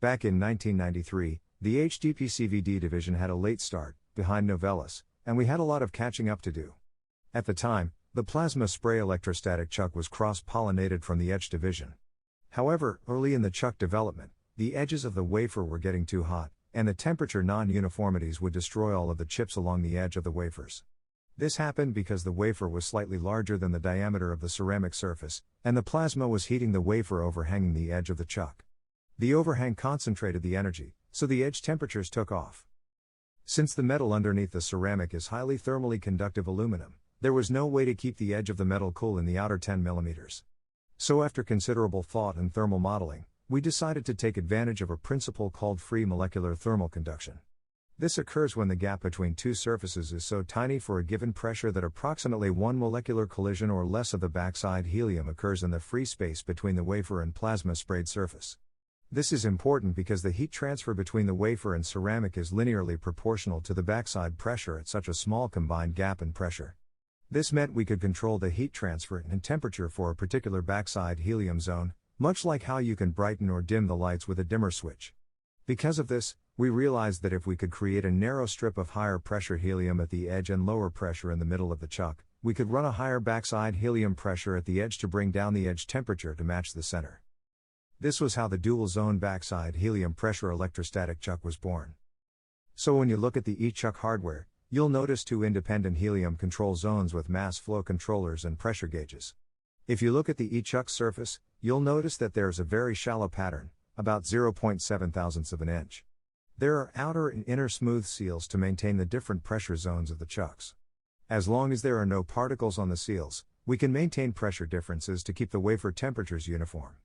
Back in 1993, the HDP-CVD division had a late start, behind Novellus, and we had a lot of catching up to do. At the time, the plasma spray electrostatic chuck was cross-pollinated from the etch division. However, early in the chuck development, the edges of the wafer were getting too hot, and the temperature non-uniformities would destroy all of the chips along the edge of the wafers. This happened because the wafer was slightly larger than the diameter of the ceramic surface, and the plasma was heating the wafer overhanging the edge of the chuck. The overhang concentrated the energy, so the edge temperatures took off. Since the metal underneath the ceramic is highly thermally conductive aluminum, there was no way to keep the edge of the metal cool in the outer 10 mm. So after considerable thought and thermal modeling, we decided to take advantage of a principle called free molecular thermal conduction. This occurs when the gap between two surfaces is so tiny for a given pressure that approximately 1 molecular collision or less of the backside helium occurs in the free space between the wafer and plasma sprayed surface. This is important because the heat transfer between the wafer and ceramic is linearly proportional to the backside pressure at such a small combined gap in pressure. This meant we could control the heat transfer and temperature for a particular backside helium zone, much like how you can brighten or dim the lights with a dimmer switch. Because of this, we realized that if we could create a narrow strip of higher pressure helium at the edge and lower pressure in the middle of the chuck, we could run a higher backside helium pressure at the edge to bring down the edge temperature to match the center. This was how the dual-zone backside helium pressure electrostatic chuck was born. So when you look at the E-chuck hardware, you'll notice two independent helium control zones with mass flow controllers and pressure gauges. If you look at the E-chuck surface, you'll notice that there's a very shallow pattern, about 0.7 thousandths of an inch. There are outer and inner smooth seals to maintain the different pressure zones of the chucks. As long as there are no particles on the seals, we can maintain pressure differences to keep the wafer temperatures uniform.